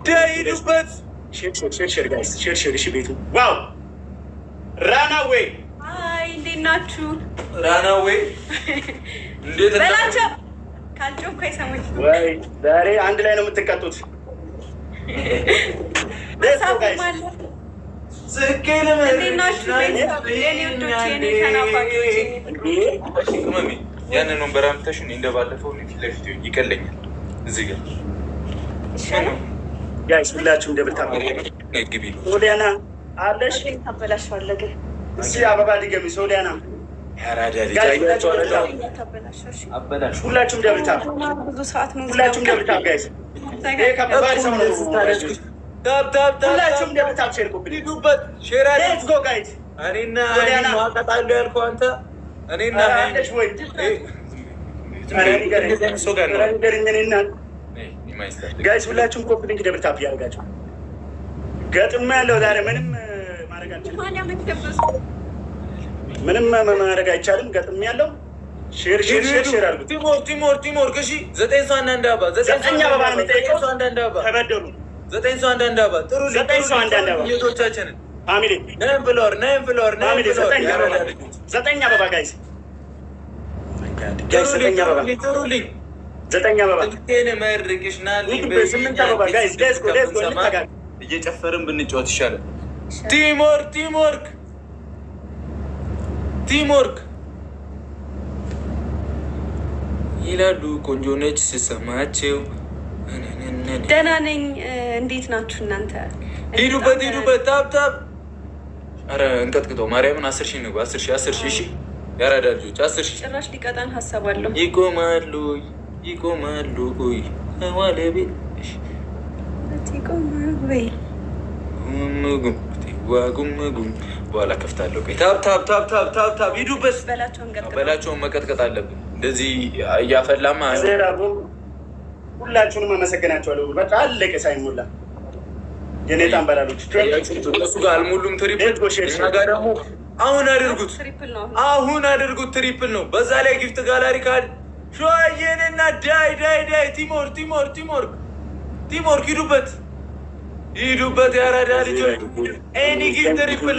ዳይዱበት ሼር ጋይስ ሼር እሺ ቤቱ ዋው ራናዌይ አይ እንዴት ናችሁ? ራናዌይ እንዴት በላቸው ካልጮኩ አይሰሙኝ ወይ ዛሬ አንድ ላይ ነው የምትቀጡት። ያንን ወንበር አምጥተሽ እንደባለፈው ፊት ለፊት ይቀለኛል። እዚህ ጋር ጋይስ ሁላችሁም እንደምታውቁ ግቢ ሶሊያና አለሽ ታበላሽዋለህ። ግን እስኪ አበባ ድገሚ ሶሊያና ያራዳ ልጅ አበላሽ። ሁላችሁም እንደምታውቁ ብዙ ሰዓት ነው። ሁላችሁም እንደምታውቁ ጋይስ ይሄ ከባድ ሰው ነው። ሁላችሁም እንደምታውቁ ሼር ኮፒ ሊዱበት ሼር አለ። ሌትስ ጎ ጋይስ እኔና ሶሊያና ማቀጣሉ ያልኩህ አንተ እኔና አለሽ ወይ ጋይስ ሁላችሁም ኮፒ ሊንክ ደብል ታፕ እያደረጋችሁ ገጥሞ ያለው ዛሬ ምንም ማድረግ አልችልም። ምንም ማድረግ አይቻልም። ገጥሞ ያለው ሼር አድርጉት። ቲሞር ከሺ 9 ሰው አንዳንድ አባ 9 አበባ ነው የሚጠይቀው። ተበደሉ 9 ሰው አንዳንድ አባ ጥሩ 9 ሰው አንዳንድ አበባ ልጆቻችንን ፋሚሊ ነን ፍሎር 9 አበባ ጋይስ 9 አበባ ጥሩልኝ 9 አበባ እኔ መርቅሽናል 8 አበባ ጋይስ ሌትስ ጎ እየጨፈርን ብንጫወት ይሻላል። ቲምወርክ ይላሉ። ቆንጆ ነች ስሰማቸው። ደህና ነኝ። እንዴት ናችሁ እናንተ? ሂዱበት ታብታብ። ኧረ እንቀጥቅጠው ማርያምን 10 ሺህ እንግባ። 10 ሺህ እሺ ያራዳ ልጆች 10 ሺህ ጭራሽ ሊቀጣን ሀሳብ አለው። ይቆማሉ ዋለ ቤት ጉምጉም በኋላ ከፍታለሁ። ታብ ሂዱበት። በላቸውን መቀጥቀጥ አለብን። እንደዚህ እያፈላማ ሁላችሁንም አመሰግናቸዋለሁ። በቃ አለቀ ሳይሞላ የኔ ታንበላሎች እነሱ ጋር አልሞሉም። ትሪፕል ጋር ደግሞ አሁን አድርጉት። ትሪፕል ነው። በዛ ላይ ጊፍት ጋላሪ ካል ሸዋዬንና ዳይ ቲሞር ሂዱበት ያራዳ ልጆች። ኤኒ ጊፍት ትሪፕል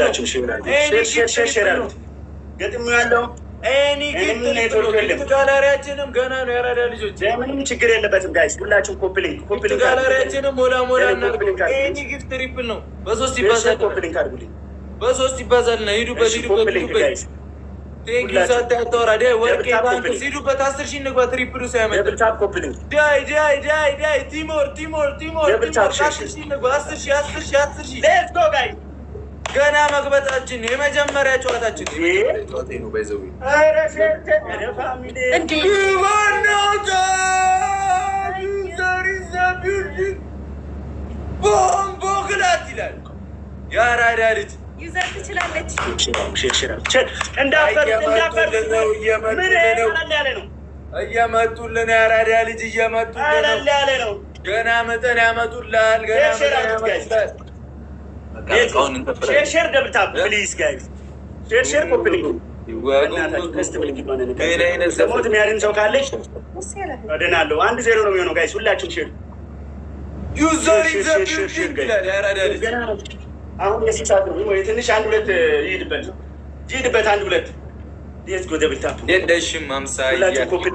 ነው። ገጥሞ ያለው ጊፍት ጋላሪያችንም ገና ነው። ያራዳ ልጆች ምንም ችግር የለበትም ጋይስ። ሁላችሁም ኮፕሊንግ ጋላሪያችንም ሞላ እና ኤኒ ጊፍት ትሪፕል ነው። በሶስት ይባዛል ና ሂዱበት ቴንኪው ሳታወራ ዳይ ወርቄ ባንክ ሂዱበት 10 ሺህ እንግባ። ትሪፕሉ ሳያመጣ ዳይ ቲሞር 10 ሺህ እንግባ። 10 ሺህ ሌትስ ጎ ጋይስ። ገና መግበጣችን የመጀመሪያ ጨዋታችን ነው። ባይዘው ቦምቦ ግላት ይላል ያራዳ ልጅ ዩዘር ትችላለች። እየመጡልን ያራዳ ልጅ እየመጡልን ነው። ገና መጠን ያመጡላል። ሼር ደብታ ፕሊዝ ጋይስ ሼር ኮፕሊንግ ሰሞት የሚያድን ሰው ካለች እድናለሁ። 1-0 ነው የሚሆነው ጋይስ። ሁላችሁም ሼር ዩዘር ይላል ያራዳ ልጅ አሁን የሲሳት ነው ወይ ትንሽ 1-2 ይሄድበት 1-2 ሌትስ ጎ ደብል ታፕ የደሽም 50 ሁላችሁ ኮፒ